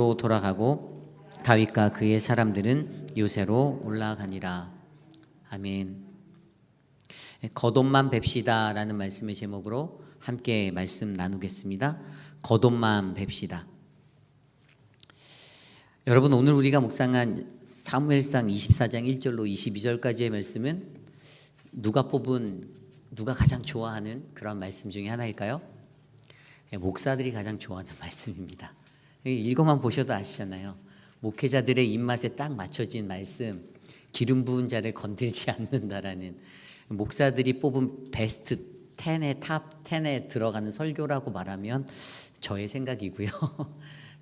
로 돌아가고 다윗과 그의 사람들은 요새로 올라가니라. 아멘. 겉옷만 뵙시다 라는 말씀의 제목으로 함께 말씀 나누겠습니다. 겉옷만 뵙시다. 여러분, 오늘 우리가 묵상한 사무엘상 24장 1절로 22절까지의 말씀은 누가 가장 좋아하는 그런 말씀 중에 하나일까요? 목사들이 가장 좋아하는 말씀입니다. 읽어만 보셔도 아시잖아요. 목회자들의 입맛에 딱 맞춰진 말씀, 기름 부은 자를 건들지 않는다라는, 목사들이 뽑은 베스트 10에 탑 10에 들어가는 설교라고 말하면 저의 생각이고요.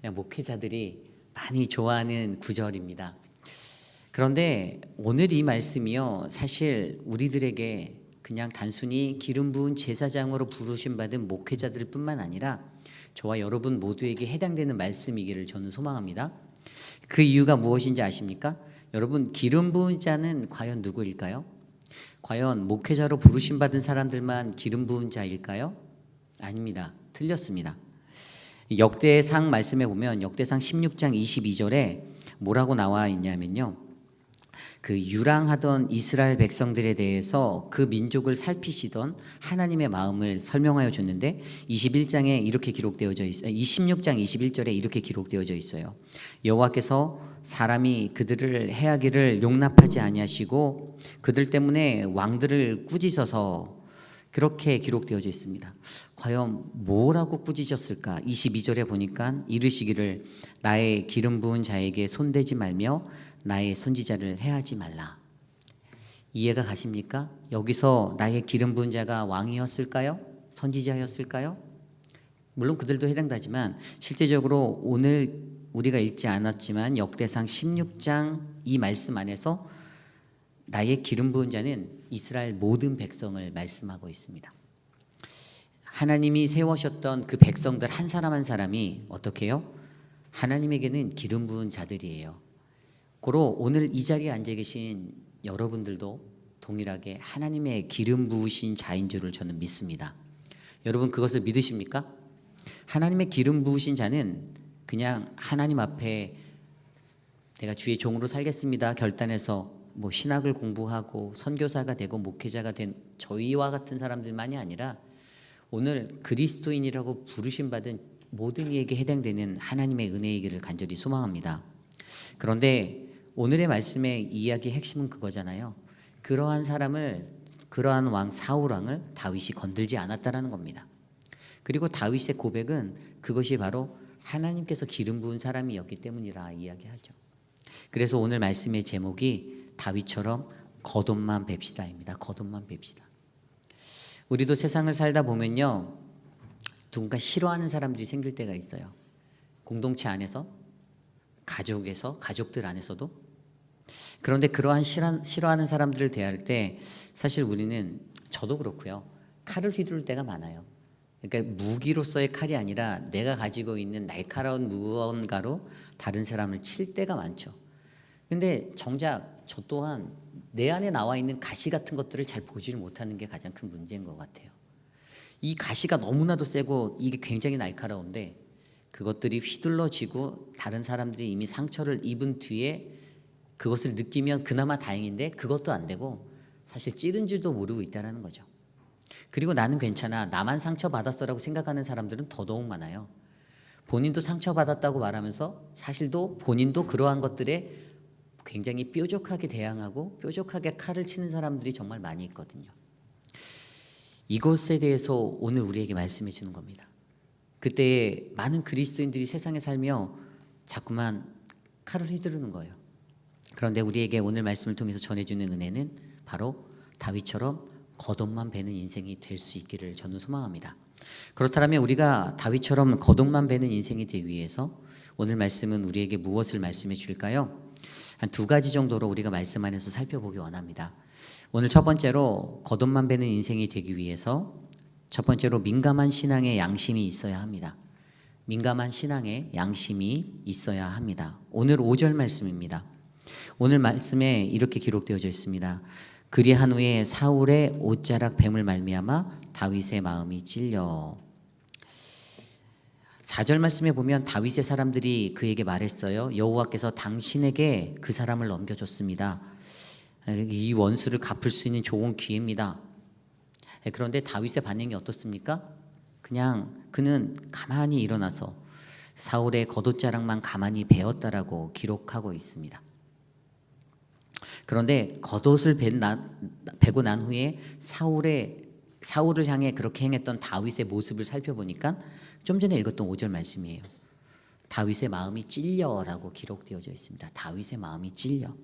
그냥 목회자들이 많이 좋아하는 구절입니다. 그런데 오늘 이 말씀이요, 사실 우리들에게 그냥 단순히 기름 부은 제사장으로 부르심 받은 목회자들 뿐만 아니라 저와 여러분 모두에게 해당되는 말씀이기를 저는 소망합니다. 그 이유가 무엇인지 아십니까? 여러분, 기름 부은 자는 과연 누구일까요? 과연 목회자로 부르심 받은 사람들만 기름 부은 자일까요? 아닙니다. 틀렸습니다. 역대상 말씀에 보면 역대상 16장 22절에 뭐라고 나와 있냐면요, 그 유랑하던 이스라엘 백성들에 대해서 그 민족을 살피시던 하나님의 마음을 설명하여 줬는데 21장에 이렇게 기록되어져 있어요. 26장 21절에 이렇게 기록되어져 있어요. 여호와께서 사람이 그들을 해하기를 용납하지 아니하시고 그들 때문에 왕들을 꾸짖어서, 그렇게 기록되어져 있습니다. 과연 뭐라고 꾸짖었을까? 22절에 보니까 이르시기를 나의 기름 부은 자에게 손대지 말며 나의 선지자를 해하지 말라. 이해가 가십니까? 여기서 나의 기름 부은 자가 왕이었을까요? 선지자였을까요? 물론 그들도 해당되지만 실제적으로 오늘 우리가 읽지 않았지만 역대상 16장 이 말씀 안에서 나의 기름 부은 자는 이스라엘 모든 백성을 말씀하고 있습니다. 하나님이 세우셨던 그 백성들 한 사람 한 사람이 어떻게 해요? 하나님에게는 기름 부은 자들이에요. 고로 오늘 이 자리에 앉아 계신 여러분들도 동일하게 하나님의 기름 부으신 자인 줄을 저는 믿습니다. 여러분, 그것을 믿으십니까? 하나님의 기름 부으신 자는 그냥 하나님 앞에 내가 주의 종으로 살겠습니다 결단해서 신학을 공부하고 선교사가 되고 목회자가 된 저희와 같은 사람들만이 아니라 오늘 그리스도인이라고 부르심 받은 모든 이에게 해당되는 하나님의 은혜이기를 간절히 소망합니다. 그런데 오늘의 말씀의 이야기의 핵심은 그거잖아요. 그러한 사람을, 그러한 왕 사울 왕을 다윗이 건들지 않았다라는 겁니다. 그리고 다윗의 고백은 그것이 바로 하나님께서 기름 부은 사람이었기 때문이라 이야기하죠. 그래서 오늘 말씀의 제목이 다윗처럼 겉옷만 뵙시다입니다. 겉옷만 뵙시다. 우리도 세상을 살다 보면요, 누군가 싫어하는 사람들이 생길 때가 있어요. 공동체 안에서, 가족들 안에서도. 그런데 그러한 싫어하는 사람들을 대할 때 사실 우리는, 저도 그렇고요, 칼을 휘두를 때가 많아요. 그러니까 무기로서의 칼이 아니라 내가 가지고 있는 날카로운 무언가로 다른 사람을 칠 때가 많죠. 근데 정작 저 또한 내 안에 나와 있는 가시 같은 것들을 잘 보지를 못하는 게 가장 큰 문제인 것 같아요. 이 가시가 너무나도 세고 이게 굉장히 날카로운데 그것들이 휘둘러지고 다른 사람들이 이미 상처를 입은 뒤에 그것을 느끼면 그나마 다행인데 그것도 안 되고 사실 찌른 줄도 모르고 있다는 거죠. 그리고 나는 괜찮아, 나만 상처받았어라고 생각하는 사람들은 더더욱 많아요. 본인도 상처받았다고 말하면서 사실도 본인도 그러한 것들에 굉장히 뾰족하게 대항하고 뾰족하게 칼을 치는 사람들이 정말 많이 있거든요. 이것에 대해서 오늘 우리에게 말씀해 주는 겁니다. 그때 많은 그리스도인들이 세상에 살며 자꾸만 칼을 휘두르는 거예요. 그런데 우리에게 오늘 말씀을 통해서 전해주는 은혜는 바로 다윗처럼 겉옷만 베는 인생이 될 수 있기를 저는 소망합니다. 그렇다면 우리가 다윗처럼 겉옷만 베는 인생이 되기 위해서 오늘 말씀은 우리에게 무엇을 말씀해 줄까요? 한 두 가지 정도로 우리가 말씀 안에서 살펴보기 원합니다. 오늘 첫 번째로 겉옷만 베는 인생이 되기 위해서 첫 번째로 민감한 신앙의 양심이 있어야 합니다. 민감한 신앙의 양심이 있어야 합니다. 오늘 5절 말씀입니다. 오늘 말씀에 이렇게 기록되어져 있습니다. 그리한 후에 사울의 옷자락 뱀을 말미암아 다윗의 마음이 찔려. 4절 말씀에 보면 다윗의 사람들이 그에게 말했어요. 여호와께서 당신에게 그 사람을 넘겨줬습니다. 이 원수를 갚을 수 있는 좋은 기회입니다. 그런데 다윗의 반응이 어떻습니까? 그냥 그는 가만히 일어나서 사울의 겉옷자락만 가만히 베었다라고 기록하고 있습니다. 그런데 겉옷을 베고 난 후에 사울을 향해 그렇게 행했던 다윗의 모습을 살펴보니까 좀 전에 읽었던 5절 말씀이에요. 다윗의 마음이 찔려라고 기록되어져 있습니다. 다윗의 마음이 찔려.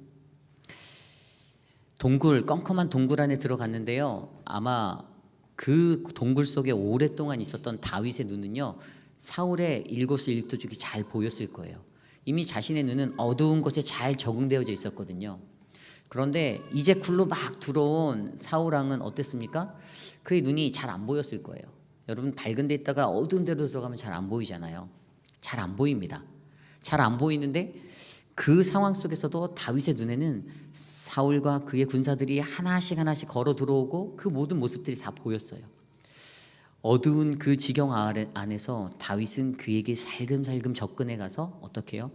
껌컴한 동굴 안에 들어갔는데요. 아마 그 동굴 속에 오랫동안 있었던 다윗의 눈은요, 사울의 일거수일투족이 잘 보였을 거예요. 이미 자신의 눈은 어두운 곳에 잘 적응되어져 있었거든요. 그런데 이제 굴로 막 들어온 사울 왕은 어땠습니까? 그의 눈이 잘 안 보였을 거예요. 여러분, 밝은 데 있다가 어두운 데로 들어가면 잘 안 보이잖아요. 잘 안 보입니다. 잘 안 보이는데 그 상황 속에서도 다윗의 눈에는 사울과 그의 군사들이 하나씩 걸어 들어오고 그 모든 모습들이 다 보였어요. 어두운 그 지경 안에서 다윗은 그에게 살금살금 접근해 가서 어떻게 해요?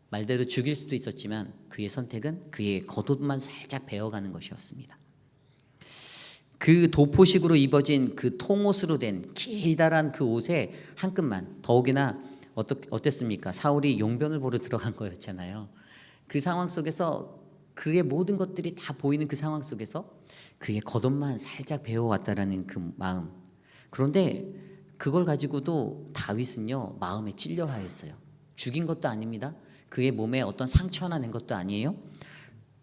말대로 죽일 수도 있었지만 그의 선택은 그의 겉옷만 살짝 베어가는 것이었습니다. 그 도포식으로 입어진 그 통옷으로 된 길다란 그 옷에 한 끗만, 더욱이나 어땠습니까? 사울이 용변을 보러 들어간 거였잖아요. 그 상황 속에서 그의 모든 것들이 다 보이는 그 상황 속에서 그의 겉옷만 살짝 베어왔다라는 그 마음. 그런데 그걸 가지고도 다윗은요, 마음에 찔려하였어요. 죽인 것도 아닙니다. 그의 몸에 어떤 상처 하나 낸 것도 아니에요.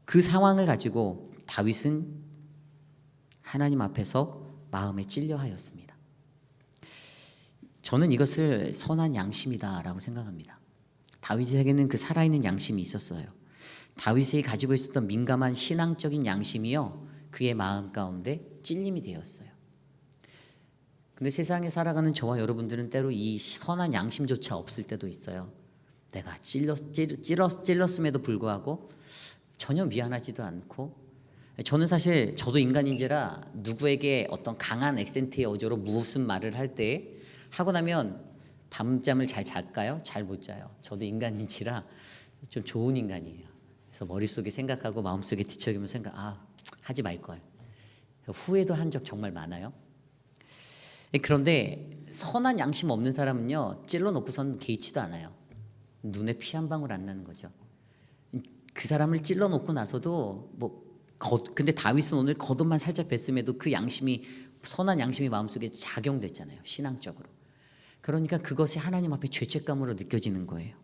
그 상황을 가지고 다윗은 하나님 앞에서 마음에 찔려하였습니다. 저는 이것을 선한 양심이다라고 생각합니다. 다윗에게는 그 살아있는 양심이 있었어요. 다윗이 가지고 있었던 민감한 신앙적인 양심이요, 그의 마음 가운데 찔림이 되었어요. 근데 세상에 살아가는 저와 여러분들은 때로 이 선한 양심조차 없을 때도 있어요. 내가 찔렀음에도 불구하고 전혀 미안하지도 않고, 저도 인간인지라 누구에게 어떤 강한 액센트의 어조로 무슨 말을 할 때 하고 나면 밤잠을 잘 잘까요? 잘 못 자요. 저도 인간인지라 좀 좋은 인간이에요. 그래서 머릿속에 생각하고 마음속에 뒤척이면서 하지 말걸. 후회도 한 적 정말 많아요. 그런데 선한 양심 없는 사람은요, 찔러놓고선 개의치도 않아요. 눈에 피 한 방울 안 나는 거죠. 그 사람을 찔러놓고 나서도 근데 다윗은 오늘 겉옷만 살짝 뱄음에도 그 양심이, 선한 양심이 마음속에 작용됐잖아요. 신앙적으로. 그러니까 그것이 하나님 앞에 죄책감으로 느껴지는 거예요.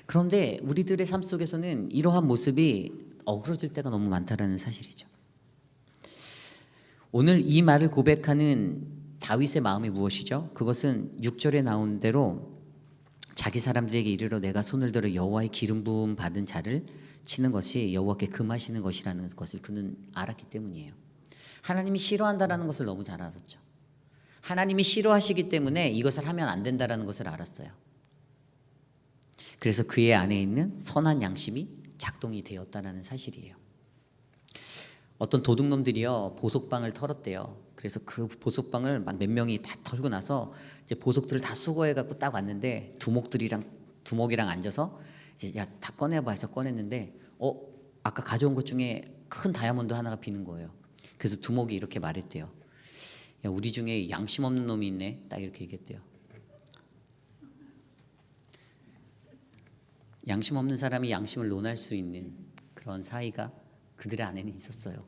그런데 우리들의 삶 속에서는 이러한 모습이 어그러질 때가 너무 많다라는 사실이죠. 오늘 이 말을 고백하는 다윗의 마음이 무엇이죠? 그것은 6절에 나온 대로 자기 사람들에게 이르러 내가 손을 들어 여호와의 기름 부음 받은 자를 치는 것이 여호와께 금하시는 것이라는 것을 그는 알았기 때문이에요. 하나님이 싫어한다라는 것을 너무 잘 알았죠. 하나님이 싫어하시기 때문에 이것을 하면 안 된다라는 것을 알았어요. 그래서 그의 안에 있는 선한 양심이 작동이 되었다라는 사실이에요. 어떤 도둑놈들이요, 보석방을 털었대요. 그래서 그 보석방을 막 몇 명이 다 털고 나서 이제 보석들을 다 수거해 갖고 딱 왔는데 두목이랑 앉아서 이제 야, 다 꺼내봐 해서 꺼냈는데 아까 가져온 것 중에 큰 다이아몬드 하나가 비는 거예요. 그래서 두목이 이렇게 말했대요. 야, 우리 중에 양심 없는 놈이 있네. 딱 이렇게 얘기했대요. 양심 없는 사람이 양심을 논할 수 있는 그런 사이가 그들의 안에는 있었어요.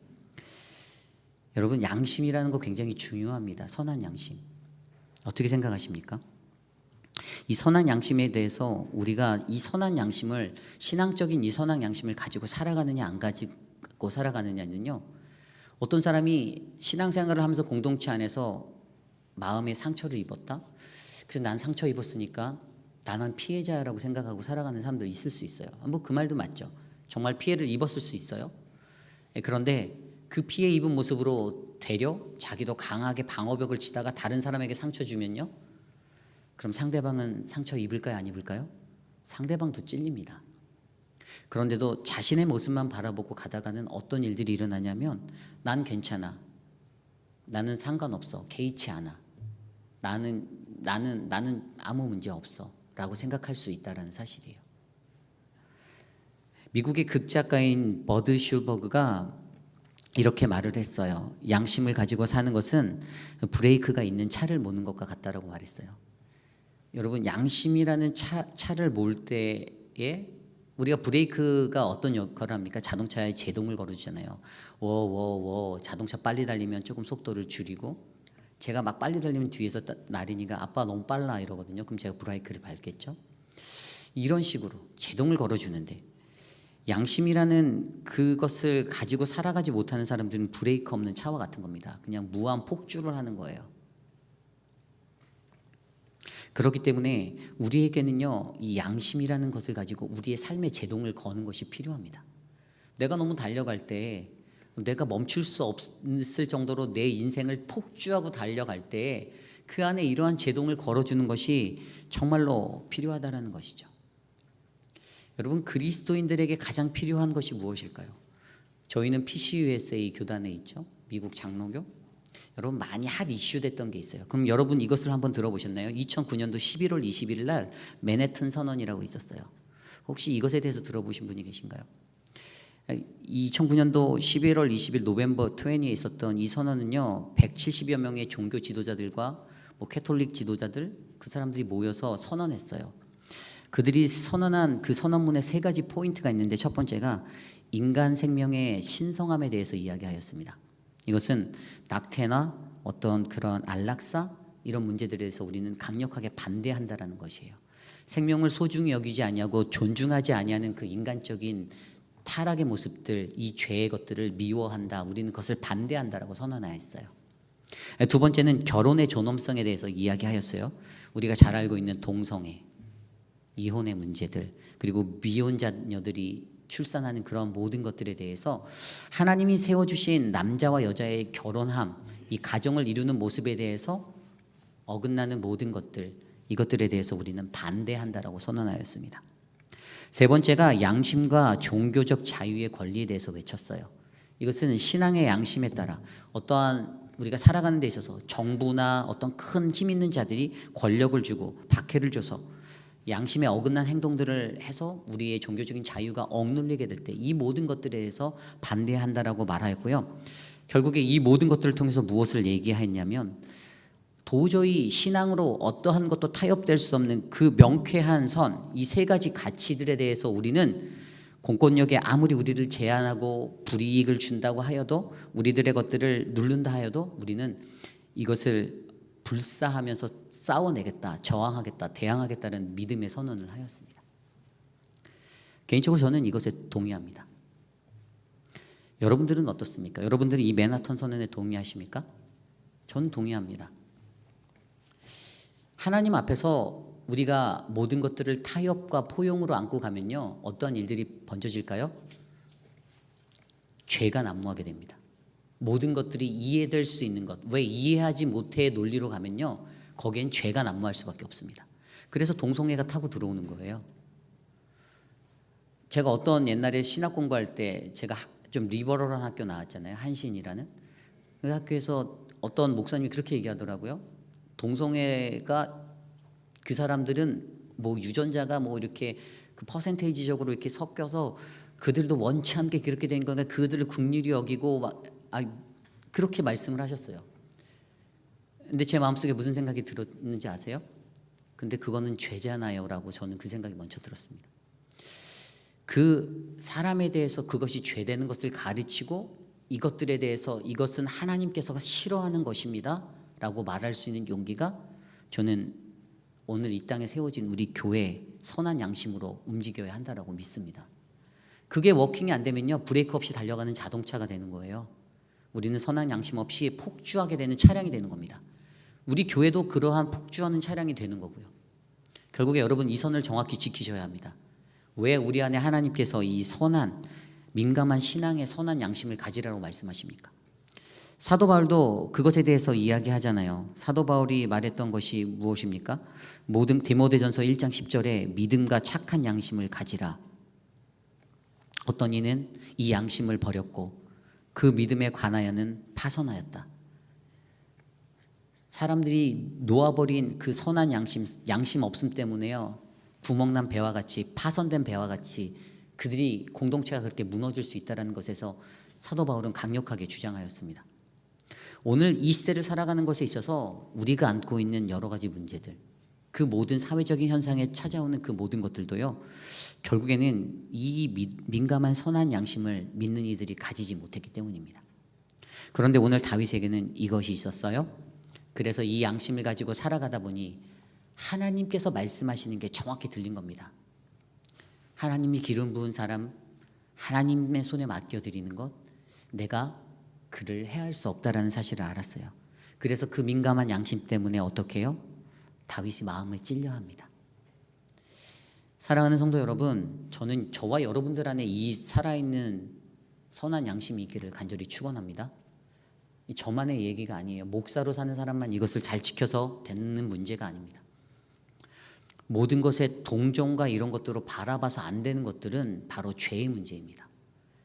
여러분, 양심이라는 거 굉장히 중요합니다. 선한 양심. 어떻게 생각하십니까? 이 선한 양심에 대해서 우리가 이 선한 양심을, 신앙적인 이 선한 양심을 가지고 살아가느냐 안 가지고 살아가느냐는요, 어떤 사람이 신앙생활을 하면서 공동체 안에서 마음에 상처를 입었다. 그래서 난 상처 입었으니까 나는 피해자라고 생각하고 살아가는 사람도 있을 수 있어요. 그 말도 맞죠. 정말 피해를 입었을 수 있어요. 그런데 그 피해 입은 모습으로 되려 자기도 강하게 방어벽을 치다가 다른 사람에게 상처 주면요, 그럼 상대방은 상처 입을까요, 안 입을까요? 상대방도 찔립니다. 그런데도 자신의 모습만 바라보고 가다가는 어떤 일들이 일어나냐면, 난 괜찮아, 나는 상관없어, 개의치 않아, 나는 나는 아무 문제 없어라고 생각할 수 있다라는 사실이에요. 미국의 극작가인 버드 슐버그가 이렇게 말을 했어요. 양심을 가지고 사는 것은 브레이크가 있는 차를 모는 것과 같다라고 말했어요. 여러분, 양심이라는 차를 몰 때에 우리가 브레이크가 어떤 역할을 합니까? 자동차에 제동을 걸어주잖아요. 워워워 자동차 빨리 달리면 조금 속도를 줄이고, 제가 막 빨리 달리면 뒤에서 나린이가 아빠 너무 빨라 이러거든요. 그럼 제가 브레이크를 밟겠죠. 이런 식으로 제동을 걸어주는데, 양심이라는 그것을 가지고 살아가지 못하는 사람들은 브레이크 없는 차와 같은 겁니다. 그냥 무한 폭주를 하는 거예요. 그렇기 때문에 우리에게는요, 이 양심이라는 것을 가지고 우리의 삶의 제동을 거는 것이 필요합니다. 내가 너무 달려갈 때, 내가 멈출 수 없을 정도로 내 인생을 폭주하고 달려갈 때 그 안에 이러한 제동을 걸어주는 것이 정말로 필요하다는 것이죠. 여러분, 그리스도인들에게 가장 필요한 것이 무엇일까요? 저희는 PCUSA 교단에 있죠. 미국 장로교. 여러분, 많이 핫 이슈 됐던 게 있어요. 그럼 여러분 이것을 한번 들어보셨나요? 2009년도 11월 20일 날 맨해튼 선언이라고 있었어요. 혹시 이것에 대해서 들어보신 분이 계신가요? 2009년도 11월 20일 노벰버 20에 있었던 이 선언은요, 170여 명의 종교 지도자들과 캐톨릭 지도자들, 그 사람들이 모여서 선언했어요. 그들이 선언한 그 선언문에 세 가지 포인트가 있는데, 첫 번째가 인간 생명의 신성함에 대해서 이야기하였습니다. 이것은 낙태나 어떤 그런 안락사 이런 문제들에 대해서 우리는 강력하게 반대한다라는 것이에요. 생명을 소중히 여기지 아니하고 존중하지 아니하는 그 인간적인 타락의 모습들, 이 죄의 것들을 미워한다. 우리는 그것을 반대한다라고 선언하였어요. 두 번째는 결혼의 존엄성에 대해서 이야기하였어요. 우리가 잘 알고 있는 동성애, 이혼의 문제들, 그리고 미혼자녀들이 출산하는 그런 모든 것들에 대해서 하나님이 세워주신 남자와 여자의 결혼함, 이 가정을 이루는 모습에 대해서 어긋나는 모든 것들, 이것들에 대해서 우리는 반대한다라고 선언하였습니다. 세 번째가 양심과 종교적 자유의 권리에 대해서 외쳤어요. 이것은 신앙의 양심에 따라 어떠한 우리가 살아가는 데 있어서 정부나 어떤 큰 힘 있는 자들이 권력을 주고 박해를 줘서 양심에 어긋난 행동들을 해서 우리의 종교적인 자유가 억눌리게 될 때 이 모든 것들에 대해서 반대한다라고 말하였고요. 결국에 이 모든 것들을 통해서 무엇을 얘기했냐면, 도저히 신앙으로 어떠한 것도 타협될 수 없는 그 명쾌한 선, 이 세 가지 가치들에 대해서 우리는 공권력에 아무리 우리를 제한하고 불이익을 준다고 하여도, 우리들의 것들을 누른다 하여도 우리는 이것을 불사하면서 싸워내겠다, 저항하겠다, 대항하겠다는 믿음의 선언을 하였습니다. 개인적으로 저는 이것에 동의합니다. 여러분들은 어떻습니까? 여러분들은 이 맨하탄 선언에 동의하십니까? 저는 동의합니다. 하나님 앞에서 우리가 모든 것들을 타협과 포용으로 안고 가면요, 어떠한 일들이 번져질까요? 죄가 난무하게 됩니다. 모든 것들이 이해될 수 있는 것, 왜 이해하지 못해 논리로 가면요, 거기엔 죄가 난무할 수밖에 없습니다. 그래서 동성애가 타고 들어오는 거예요. 제가 어떤 옛날에 신학 공부할 때 제가 좀 리버럴한 학교 나왔잖아요. 한신이라는. 그 학교에서 어떤 목사님이 그렇게 얘기하더라고요. 동성애가, 그 사람들은 유전자가 이렇게 그 퍼센테이지적으로 이렇게 섞여서 그들도 원치 않게 그렇게 된 거니까 그들을 긍휼히 여기고 그렇게 말씀을 하셨어요. 근데 제 마음속에 무슨 생각이 들었는지 아세요? 근데 그거는 죄잖아요 라고 저는 그 생각이 먼저 들었습니다. 그 사람에 대해서 그것이 죄되는 것을 가르치고 이것들에 대해서 이것은 하나님께서 싫어하는 것입니다 라고 말할 수 있는 용기가, 저는 오늘 이 땅에 세워진 우리 교회 선한 양심으로 움직여야 한다라고 믿습니다. 그게 워킹이 안 되면요, 브레이크 없이 달려가는 자동차가 되는 거예요. 우리는 선한 양심 없이 폭주하게 되는 차량이 되는 겁니다. 우리 교회도 그러한 폭주하는 차량이 되는 거고요. 결국에 여러분, 이 선을 정확히 지키셔야 합니다. 왜 우리 안에 하나님께서 이 선한, 민감한 신앙의 선한 양심을 가지라고 말씀하십니까? 사도 바울도 그것에 대해서 이야기하잖아요. 사도 바울이 말했던 것이 무엇입니까? 모든 디모데전서 1장 10절에 믿음과 착한 양심을 가지라. 어떤 이는 이 양심을 버렸고 그 믿음에 관하여는 파선하였다. 사람들이 놓아버린 그 선한 양심 없음 때문에요. 구멍난 배와 같이, 파손된 배와 같이 그들이 공동체가 그렇게 무너질 수 있다는 것에서 사도 바울은 강력하게 주장하였습니다. 오늘 이 시대를 살아가는 것에 있어서 우리가 안고 있는 여러 가지 문제들, 그 모든 사회적인 현상에 찾아오는 그 모든 것들도요, 결국에는 이 민감한 선한 양심을 믿는 이들이 가지지 못했기 때문입니다. 그런데 오늘 다윗에게는 이것이 있었어요. 그래서 이 양심을 가지고 살아가다 보니 하나님께서 말씀하시는 게 정확히 들린 겁니다. 하나님이 기름 부은 사람, 하나님의 손에 맡겨드리는 것, 내가 그를 해할 수 없다라는 사실을 알았어요. 그래서 그 민감한 양심 때문에 어떻게 해요? 다윗이 마음을 찔려 합니다. 사랑하는 성도 여러분, 저는 저와 여러분들 안에 이 살아있는 선한 양심이 있기를 간절히 축원합니다. 저만의 얘기가 아니에요. 목사로 사는 사람만 이것을 잘 지켜서 되는 문제가 아닙니다. 모든 것에 동정과 이런 것들로 바라봐서 안 되는 것들은 바로 죄의 문제입니다.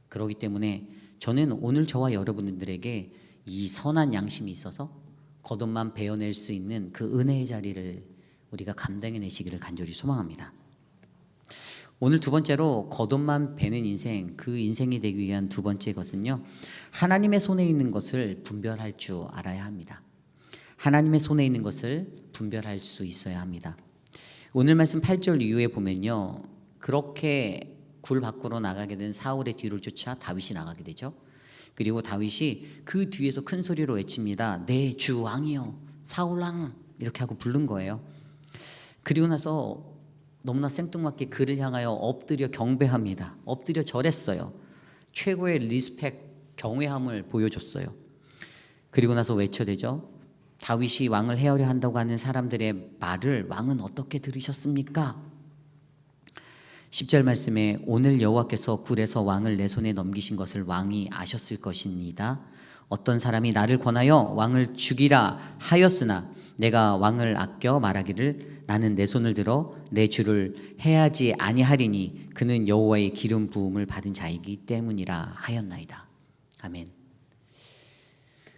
그렇기 때문에 저는 오늘 저와 여러분들에게 이 선한 양심이 있어서 겉옷만 베어낼 수 있는 그 은혜의 자리를 우리가 감당해내시기를 간절히 소망합니다. 오늘 두 번째로 겉옷만 베는 인생, 그 인생이 되기 위한 두 번째 것은요, 하나님의 손에 있는 것을 분별할 줄 알아야 합니다. 하나님의 손에 있는 것을 분별할 수 있어야 합니다. 오늘 말씀 8절 이후에 보면요, 그렇게 굴 밖으로 나가게 된 사울의 뒤를 쫓아 다윗이 나가게 되죠. 그리고 다윗이 그 뒤에서 큰 소리로 외칩니다. 내 주 왕이여, 사울 왕, 이렇게 하고 부른 거예요. 그리고 나서 너무나 생뚱맞게 그를 향하여 엎드려 경배합니다. 엎드려 절했어요. 최고의 리스펙, 경외함을 보여줬어요. 그리고 나서 외쳐대죠. 다윗이 왕을 해하려 한다고 하는 사람들의 말을 왕은 어떻게 들으셨습니까? 10절 말씀에 오늘 여호와께서 굴에서 왕을 내 손에 넘기신 것을 왕이 아셨을 것입니다. 어떤 사람이 나를 권하여 왕을 죽이라 하였으나 내가 왕을 아껴 말하기를 나는 내 손을 들어 내 주를 해하지 아니하리니 그는 여호와의 기름 부음을 받은 자이기 때문이라 하였나이다. 아멘.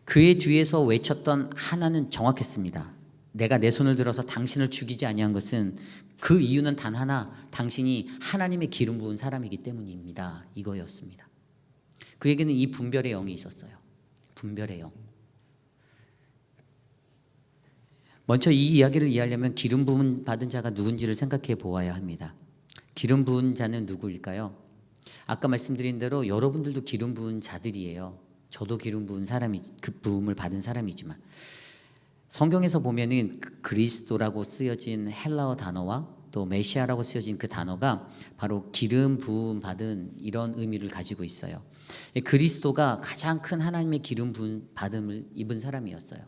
그의 뒤에서 외쳤던 하나는 정확했습니다. 내가 내 손을 들어서 당신을 죽이지 아니한 것은 그 이유는 단 하나, 당신이 하나님의 기름 부은 사람이기 때문입니다. 이거였습니다. 그에게는 이 분별의 영이 있었어요. 분별의 영. 먼저 이 이야기를 이해하려면 기름 부음 받은 자가 누군지를 생각해 보아야 합니다. 기름 부은 자는 누구일까요? 아까 말씀드린 대로 여러분들도 기름 부은 자들이에요. 저도 기름 부은 사람이, 그 부음을 받은 사람이지만 성경에서 보면은 그리스도라고 쓰여진 헬라어 단어와 또 메시아라고 쓰여진 그 단어가 바로 기름 부음 받은 이런 의미를 가지고 있어요. 그리스도가 가장 큰 하나님의 기름 부음 받음을 입은 사람이었어요.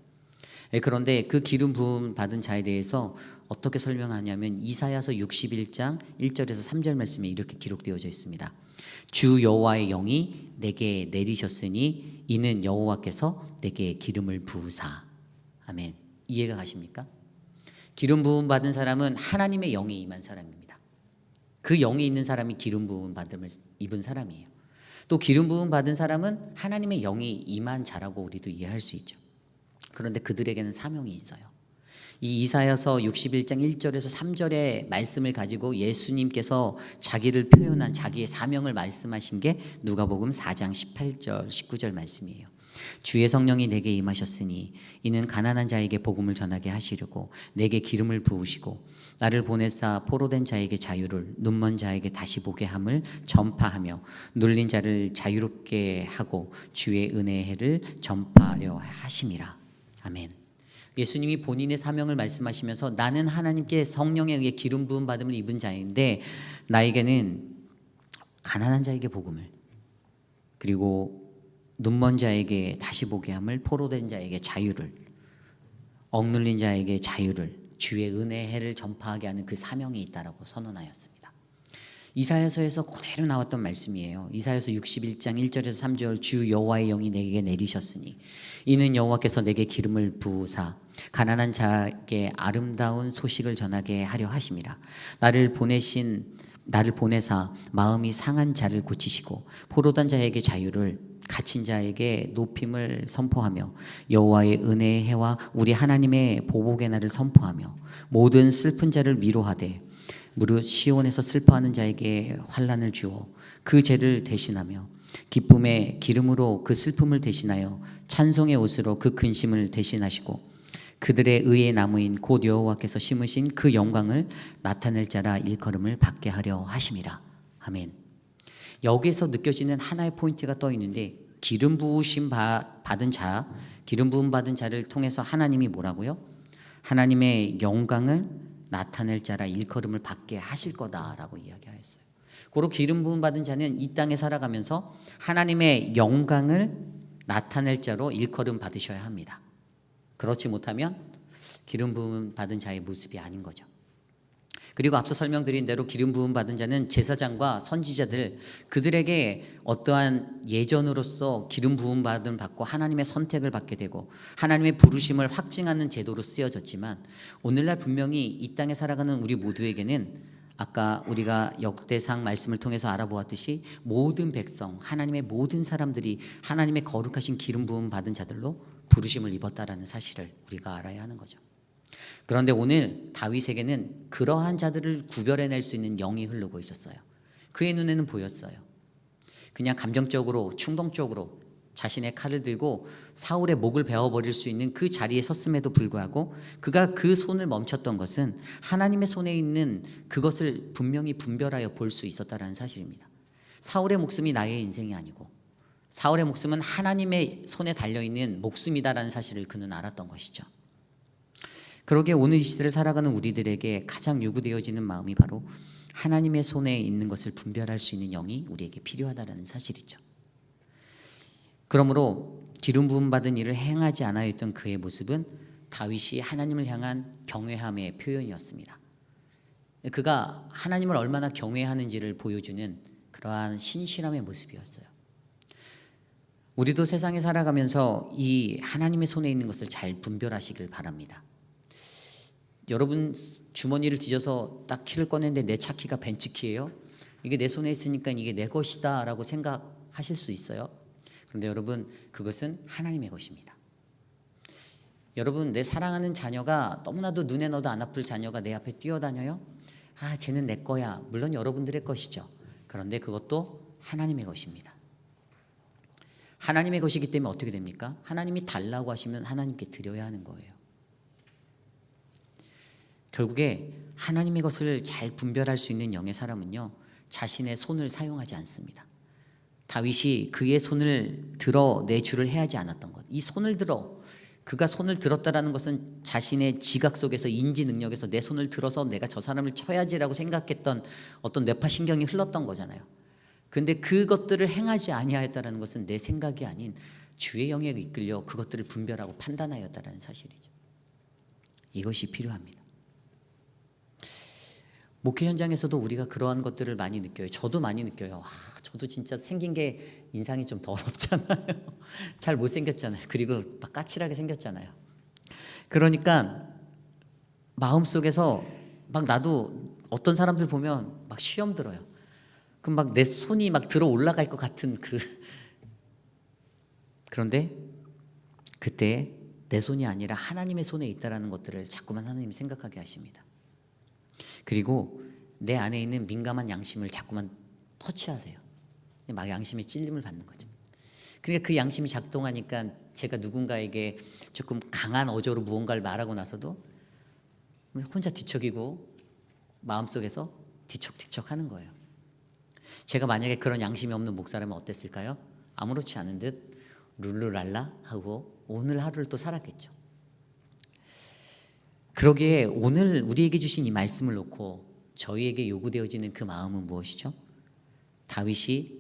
그런데 그 기름 부음 받은 자에 대해서 어떻게 설명하냐면 이사야서 61장 1절에서 3절 말씀에 이렇게 기록되어져 있습니다. 주 여호와의 영이 내게 내리셨으니 이는 여호와께서 내게 기름을 부으사. 아멘. 이해가 가십니까? 기름 부음 받은 사람은 하나님의 영이 임한 사람입니다. 그 영이 있는 사람이 기름 부음 받음을 입은 사람이에요. 또 기름 부음 받은 사람은 하나님의 영이 임한 자라고 우리도 이해할 수 있죠. 그런데 그들에게는 사명이 있어요. 이 이사야서 61장 1절에서 3절의 말씀을 가지고 예수님께서 자기를 표현한 자기의 사명을 말씀하신 게 누가복음 4장 18절 19절 말씀이에요. 주의 성령이 내게 임하셨으니 이는 가난한 자에게 복음을 전하게 하시려고 내게 기름을 부으시고 나를 보내사 포로된 자에게 자유를 눈먼 자에게 다시 보게 함을 전파하며 눌린 자를 자유롭게 하고 주의 은혜의 해를 전파하려 하심이라. 아멘. 예수님이 본인의 사명을 말씀하시면서 나는 하나님께 성령에 의해 기름 부음 받음을 입은 자인데 나에게는 가난한 자에게 복음을, 그리고 눈먼 자에게 다시 보게 함을, 포로된 자에게 자유를, 억눌린 자에게 자유를, 주의 은혜의 해를 전파하게 하는 그 사명이 있다라고 선언하였습니다. 이사야서에서 그대로 나왔던 말씀이에요. 이사야서 61장 1절에서 3절 주 여호와의 영이 내게 내리셨으니 이는 여호와께서 내게 기름을 부으사 가난한 자에게 아름다운 소식을 전하게 하려 하심이라. 나를 보내사 마음이 상한 자를 고치시고 포로된 자에게 자유를, 갇힌 자에게 높임을 선포하며 여호와의 은혜의 해와 우리 하나님의 보복의 날을 선포하며 모든 슬픈 자를 위로하되 무릇 시온에서 슬퍼하는 자에게 환난을 주어 그 죄를 대신하며 기쁨의 기름으로 그 슬픔을 대신하여 찬송의 옷으로 그 근심을 대신하시고 그들의 의의 나무인 곧 여호와께서 심으신 그 영광을 나타낼 자라 일컬음을 받게 하려 하심이라. 아멘. 여기에서 느껴지는 하나의 포인트가 떠 있는데 기름 부으심 받은 자, 기름 부음 받은 자를 통해서 하나님이 뭐라고요? 하나님의 영광을 나타낼 자라 일컬음을 받게 하실 거다라고 이야기하였어요. 고로 기름 부음 받은 자는 이 땅에 살아가면서 하나님의 영광을 나타낼 자로 일컬음 받으셔야 합니다. 그렇지 못하면 기름 부음 받은 자의 모습이 아닌 거죠. 그리고 앞서 설명드린 대로 기름 부음 받은 자는 제사장과 선지자들 그들에게 어떠한 예전으로서 기름 부음 받고 하나님의 선택을 받게 되고 하나님의 부르심을 확증하는 제도로 쓰여졌지만 오늘날 분명히 이 땅에 살아가는 우리 모두에게는 아까 우리가 역대상 말씀을 통해서 알아보았듯이 모든 백성, 하나님의 모든 사람들이 하나님의 거룩하신 기름 부음 받은 자들로 부르심을 입었다라는 사실을 우리가 알아야 하는 거죠. 그런데 오늘 다윗에게는 그러한 자들을 구별해낼 수 있는 영이 흐르고 있었어요. 그의 눈에는 보였어요. 그냥 감정적으로 충동적으로 자신의 칼을 들고 사울의 목을 베어버릴 수 있는 그 자리에 섰음에도 불구하고 그가 그 손을 멈췄던 것은 하나님의 손에 있는 그것을 분명히 분별하여 볼 수 있었다는 사실입니다. 사울의 목숨이 나의 인생이 아니고 사울의 목숨은 하나님의 손에 달려있는 목숨이다라는 사실을 그는 알았던 것이죠. 그러기에 오늘 이 시대를 살아가는 우리들에게 가장 요구되어지는 마음이 바로 하나님의 손에 있는 것을 분별할 수 있는 영이 우리에게 필요하다는 사실이죠. 그러므로 기름 부음 받은 일을 행하지 않아였던 그의 모습은 다윗이 하나님을 향한 경외함의 표현이었습니다. 그가 하나님을 얼마나 경외하는지를 보여주는 그러한 신실함의 모습이었어요. 우리도 세상에 살아가면서 이 하나님의 손에 있는 것을 잘 분별하시길 바랍니다. 여러분 주머니를 뒤져서 딱 키를 꺼냈는데 내 차 키가 벤츠 키예요. 이게 내 손에 있으니까 이게 내 것이다 라고 생각하실 수 있어요. 그런데 여러분 그것은 하나님의 것입니다. 여러분 내 사랑하는 자녀가 너무나도 눈에 넣어도 안 아플 자녀가 내 앞에 뛰어다녀요. 아 쟤는 내 거야. 물론 여러분들의 것이죠. 그런데 그것도 하나님의 것입니다. 하나님의 것이기 때문에 어떻게 됩니까? 하나님이 달라고 하시면 하나님께 드려야 하는 거예요. 결국에 하나님의 것을 잘 분별할 수 있는 영의 사람은요 자신의 손을 사용하지 않습니다. 다윗이 그의 손을 들어 내 주를 해하지 않았던 것, 이 손을 들어 그가 손을 들었다라는 것은 자신의 지각 속에서 인지 능력에서 내 손을 들어서 내가 저 사람을 쳐야지라고 생각했던 어떤 뇌파신경이 흘렀던 거잖아요. 그런데 그것들을 행하지 아니하였다는 것은 내 생각이 아닌 주의 영에 이끌려 그것들을 분별하고 판단하였다는 사실이죠. 이것이 필요합니다. 목회 현장에서도 우리가 그러한 것들을 많이 느껴요. 저도 많이 느껴요. 저도 진짜 생긴 게 인상이 좀 더럽잖아요. 잘 못생겼잖아요. 그리고 막 까칠하게 생겼잖아요. 그러니까 마음속에서 막 나도 어떤 사람들 보면 막 시험 들어요. 그럼 막 내 손이 막 들어 올라갈 것 같은 그런데 그때 내 손이 아니라 하나님의 손에 있다라는 것들을 자꾸만 하나님이 생각하게 하십니다. 그리고 내 안에 있는 민감한 양심을 자꾸만 터치하세요. 막 양심의 찔림을 받는 거죠. 그러니까 그 양심이 작동하니까 제가 누군가에게 조금 강한 어조로 무언가를 말하고 나서도 혼자 뒤척이고 마음속에서 뒤척뒤척 하는 거예요. 제가 만약에 그런 양심이 없는 목사라면 어땠을까요? 아무렇지 않은 듯 룰루랄라 하고 오늘 하루를 또 살았겠죠. 그러기에 오늘 우리에게 주신 이 말씀을 놓고 저희에게 요구되어지는 그 마음은 무엇이죠? 다윗이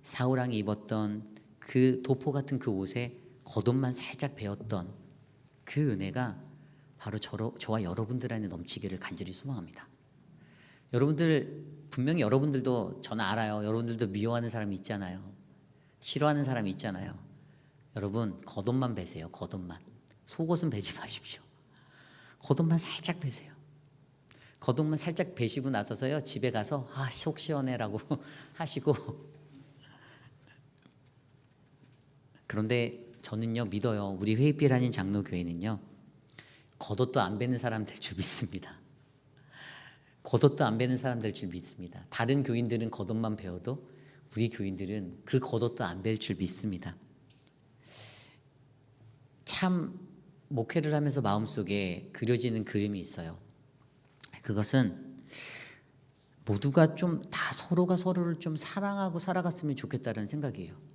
사울 왕이 입었던 그 도포 같은 그 옷에 겉옷만 살짝 베었던 그 은혜가 바로 저와 여러분들 안에 넘치기를 간절히 소망합니다. 여러분들 분명히 여러분들도 저는 알아요. 여러분들도 미워하는 사람이 있잖아요. 싫어하는 사람이 있잖아요. 여러분 겉옷만 베세요. 겉옷만. 속옷은 베지 마십시오. 겉옷만 살짝 베세요. 겉옷만 살짝 베시고 나서서요 집에 가서 속 시원해라고 하시고 그런데 저는요 믿어요. 우리 회의필 한인 장로교회는요 겉옷도 안 베는 사람들 줄 믿습니다. 겉옷도 안 베는 사람들 줄 믿습니다. 다른 교인들은 겉옷만 베어도 우리 교인들은 그 겉옷도 안 벨 줄 믿습니다. 참 목회를 하면서 마음속에 그려지는 그림이 있어요. 그것은 모두가 좀 다 서로가 서로를 좀 사랑하고 살아갔으면 좋겠다는 생각이에요.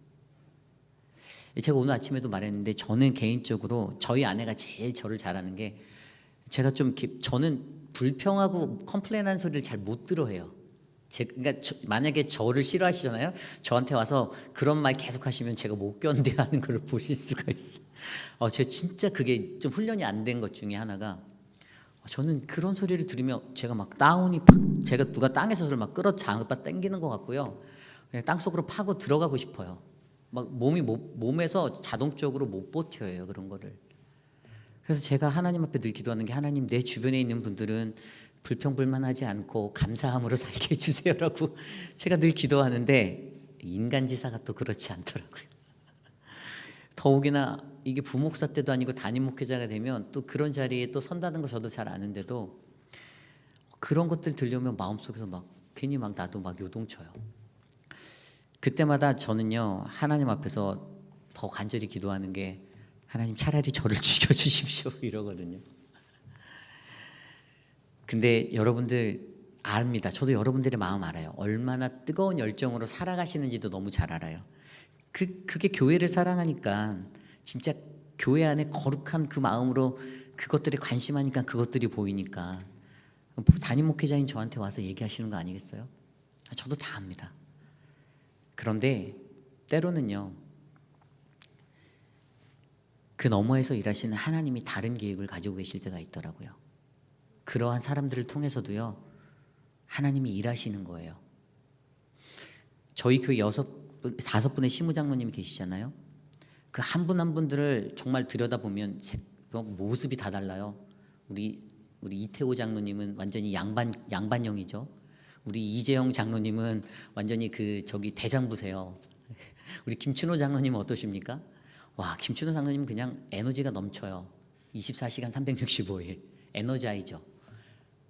제가 오늘 아침에도 말했는데 저는 개인적으로 저희 아내가 제일 저를 잘하는 게 제가 좀 저는 불평하고 컴플레인하는 소리를 잘 못 들어해요. 그러니까 만약에 저를 싫어하시잖아요. 저한테 와서 그런 말 계속 하시면 제가 못 견뎌하는 걸 보실 수가 있어요. 제가 진짜 그게 좀 훈련이 안 된 것 중에 하나가 저는 그런 소리를 들으면 제가 막 다운이 제가 누가 땅에서 저를 막 끌어 잡아 당기는 것 같고요. 그냥 땅 속으로 파고 들어가고 싶어요. 막 몸에서 자동적으로 못 버텨요 그런 거를. 그래서 제가 하나님 앞에 늘 기도하는 게 하나님 내 주변에 있는 분들은 불평불만하지 않고 감사함으로 살게 해주세요라고 제가 늘 기도하는데 인간지사가 또 그렇지 않더라고요. 더욱이나 이게 부목사 때도 아니고 담임 목회자가 되면 또 그런 자리에 또 선다는 거 저도 잘 아는데도 그런 것들 들려오면 마음속에서 막 괜히 막 나도 막 요동쳐요. 그때마다 저는요 하나님 앞에서 더 간절히 기도하는 게 하나님 차라리 저를 죽여주십시오 이러거든요. 근데 여러분들 압니다. 저도 여러분들의 마음 알아요. 얼마나 뜨거운 열정으로 살아가시는지도 너무 잘 알아요. 그게 교회를 사랑하니까 진짜 교회 안에 거룩한 그 마음으로 그것들에 관심하니까 그것들이 보이니까 담임 목회자인 저한테 와서 얘기하시는 거 아니겠어요? 저도 다 압니다. 그런데 때로는요 그 너머에서 일하시는 하나님이 다른 계획을 가지고 계실 때가 있더라고요. 그러한 사람들을 통해서도요 하나님이 일하시는 거예요. 저희 교회 5분의 시무장로님이 계시잖아요. 그 한 분 한 분들을 정말 들여다보면 모습이 다 달라요. 우리 이태호 장로님은 완전히 양반형이죠. 우리 이재영 장로님은 완전히 저기 대장부세요. 우리 김춘호 장로님은 어떠십니까? 와, 김춘호 장로님은 그냥 에너지가 넘쳐요. 24시간 365일 에너자이죠.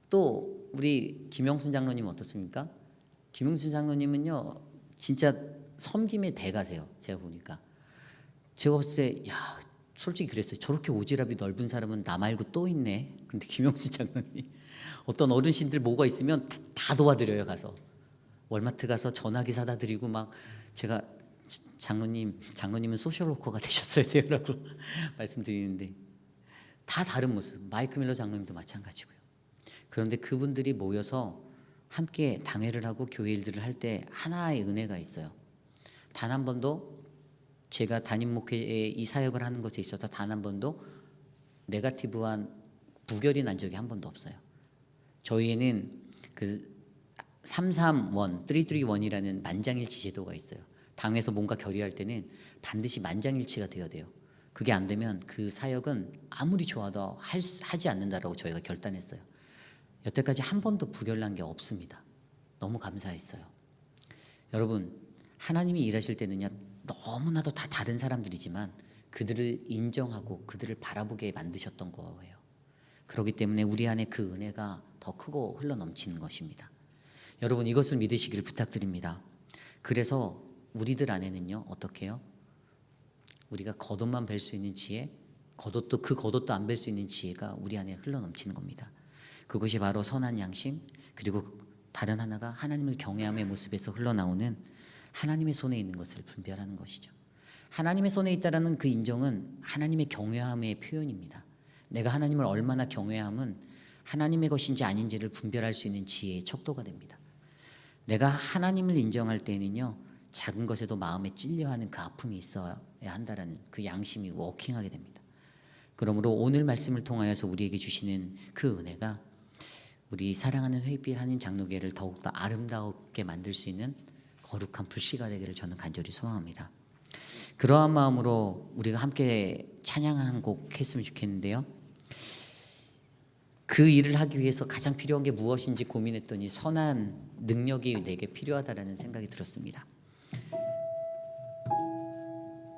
또 우리 김영순 장로님은 어떻습니까? 김영순 장로님은요 진짜 섬김의 대가세요. 제가 보니까 제가 봤을 때 야 솔직히 그랬어요. 저렇게 오지랖이 넓은 사람은 나 말고 또 있네. 근데 김영순 장로님 어떤 어르신들 뭐가 있으면 다 도와드려요. 가서 월마트 가서 전화기 사다 드리고 막 제가 장로님은 소셜워커가 되셨어야 돼요라고 말씀드리는데 다 다른 모습. 마이크 밀러 장로님도 마찬가지고요. 그런데 그분들이 모여서 함께 당회를 하고 교회 일들을 할 때 하나의 은혜가 있어요. 단 한 번도 제가 담임 목회의 이 사역을 하는 것에 있어서 단 한 번도 네거티브한 부결이 난 적이 한 번도 없어요. 저희에는 그 331이라는 만장일치 제도가 있어요. 당에서 뭔가 결의할 때는 반드시 만장일치가 되어야 돼요. 그게 안 되면 그 사역은 아무리 좋아도 하지 않는다라고 저희가 결단했어요. 여태까지 한 번도 부결난 게 없습니다. 너무 감사했어요. 여러분 하나님이 일하실 때는요 너무나도 다 다른 사람들이지만 그들을 인정하고 그들을 바라보게 만드셨던 거예요. 그렇기 때문에 우리 안에 그 은혜가 더 크고 흘러넘치는 것입니다. 여러분 이것을 믿으시기를 부탁드립니다. 그래서 우리들 안에는요 어떻게 해요? 우리가 겉옷만 뵐 수 있는 지혜, 그 겉옷도 안 뵐 수 있는 지혜가 우리 안에 흘러넘치는 겁니다. 그것이 바로 선한 양심, 그리고 다른 하나가 하나님을 경외함의 모습에서 흘러나오는 하나님의 손에 있는 것을 분별하는 것이죠. 하나님의 손에 있다라는 그 인정은 하나님의 경외함의 표현입니다. 내가 하나님을 얼마나 경외함은 하나님의 것인지 아닌지를 분별할 수 있는 지혜의 척도가 됩니다. 내가 하나님을 인정할 때는요 작은 것에도 마음에 찔려하는 그 아픔이 있어야 한다라는 그 양심이 워킹하게 됩니다. 그러므로 오늘 말씀을 통하여서 우리에게 주시는 그 은혜가 우리 사랑하는 회빛 한인 장로교회를 더욱더 아름답게 만들 수 있는 거룩한 불씨가 되기를 저는 간절히 소망합니다. 그러한 마음으로 우리가 함께 찬양 한 곡 했으면 좋겠는데요. 그 일을 하기 위해서 가장 필요한 게 무엇인지 고민했더니 선한 능력이 내게 필요하다라는 생각이 들었습니다.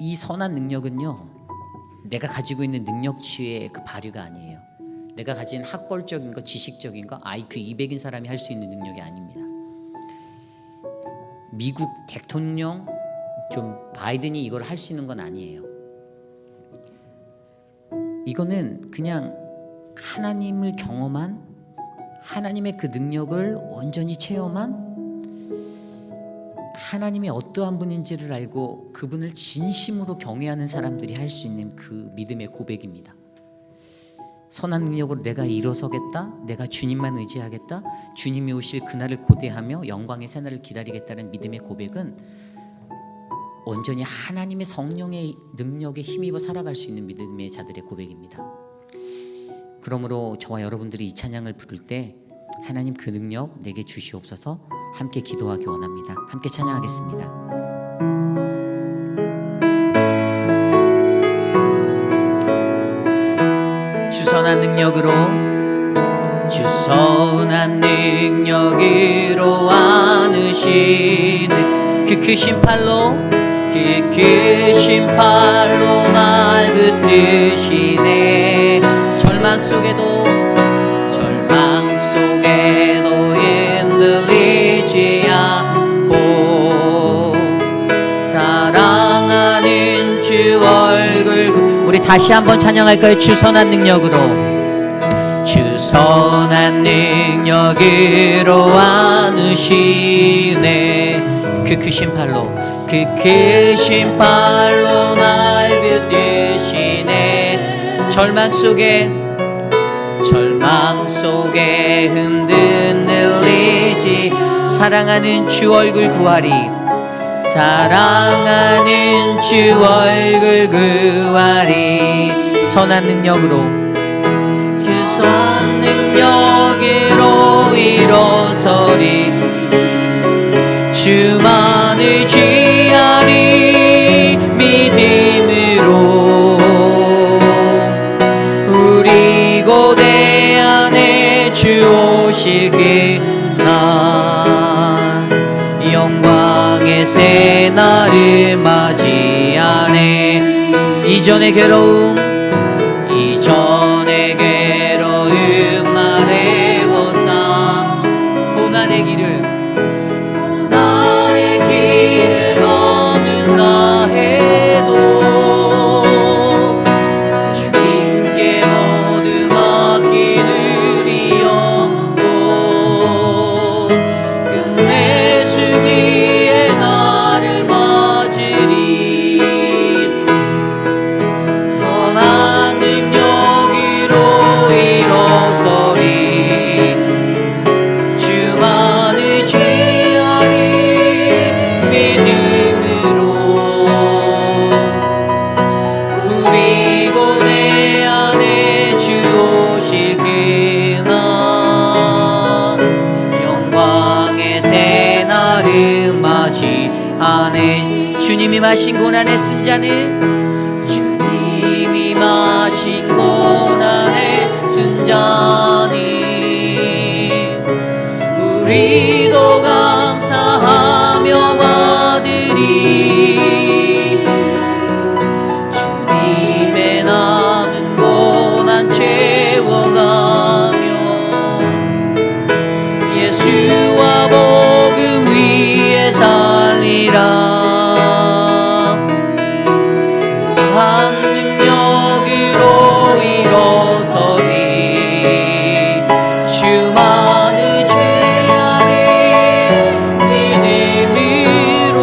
이 선한 능력은요, 내가 가지고 있는 능력치의 그 발휘가 아니에요. 내가 가진 학벌적인 거, 지식적인 거, IQ 200인 사람이 할 수 있는 능력이 아닙니다. 미국 대통령 좀 바이든이 이걸 할 수 있는 건 아니에요. 이거는 그냥 하나님을 경험한, 하나님의 그 능력을 온전히 체험한, 하나님이 어떠한 분인지를 알고 그분을 진심으로 경외하는 사람들이 할 수 있는 그 믿음의 고백입니다. 선한 능력으로 내가 일어서겠다, 내가 주님만 의지하겠다, 주님이 오실 그날을 고대하며 영광의 새날을 기다리겠다는 믿음의 고백은 온전히 하나님의 성령의 능력에 힘입어 살아갈 수 있는 믿음의 자들의 고백입니다. 그러므로 저와 여러분들이 이 찬양을 부를 때 하나님 그 능력 내게 주시옵소서 함께 기도하기 원합니다. 함께 찬양하겠습니다. 주선한 능력으로, 주선한 능력으로 안으시네 그 크신 팔로, 그 크신 팔로 날 붙드시네. 절망 속에도 흔들리지 않고 사랑하는 주 얼굴. 우리 다시 한번 찬양할까요? 주선한 능력으로, 주선한 능력으로 안으시네 그 크신 팔로, 그 크신 팔로 날 붙드시네. 절망 속에 흔들리지, 사랑하는 주 얼굴 구하리, 사랑하는 주 얼굴 구하리. 선한 능력으로, 그 선 능력으로 일어서리, 주만 의지하리 믿음으로. 우리 고대 안에 주 오실 그날, 영광의 새날을 맞이하네. 이전의 괴로움 날의 워상, 고난의 길을 걷는다 해도 주님께 모두 맡기느리었고, 끝내 승리의 날을 맞으리. 선한 능력으로 일어서리, 주만 의지하리 믿음으로. 우리 고대 안에 주 오실 그날, 영광의 새날을 맞이하네. 주님이 마신 고난의 쓴잔을, 주님이 마신 고난의 쓴잔을 우리도 감사하며 받으리. 주님의 남은 고난 채워가며 예수와 복음 위에 살리라. 한 능력으로 일어서리, 주만 의지하리 믿음으로.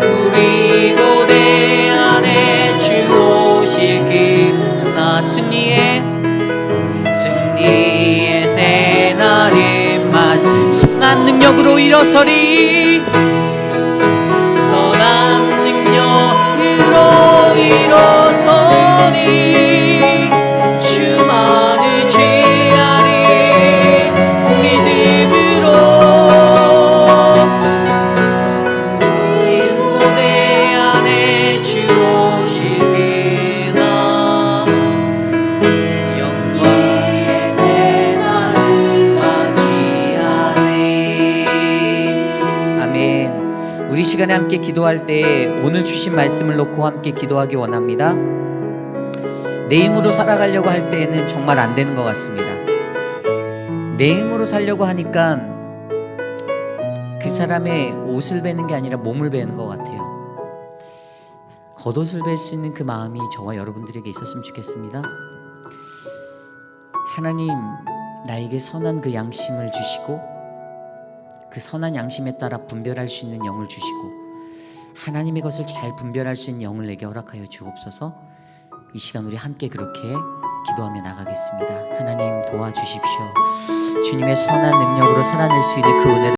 우리 고대 안에 주 오실 그날, 승리의 새날을 맞이, 선한 능력으로 일어서리, 선한 능력으로 일어서리, 주만 의지하리 믿음으로. 우리 고대 안에 주 오실 그날, 영광의 새날을 맞이하네. 아멘. 우리 시간에 함께 기도할 때 오늘 주신 말씀을 놓고 함께 기도하기 원합니다. 내 힘으로 살아가려고 할 때에는 정말 안 되는 것 같습니다. 내 힘으로 살려고 하니까 그 사람의 옷을 베는 게 아니라 몸을 베는 것 같아요. 겉옷을 벨 수 있는 그 마음이 저와 여러분들에게 있었으면 좋겠습니다. 하나님, 나에게 선한 그 양심을 주시고 그 선한 양심에 따라 분별할 수 있는 영을 주시고 하나님의 것을 잘 분별할 수 있는 영을 내게 허락하여 주옵소서. 이 시간 우리 함께 그렇게 기도하며 나가겠습니다. 하나님 도와주십시오. 주님의 선한 능력으로 살아낼 수 있는 그 은혜를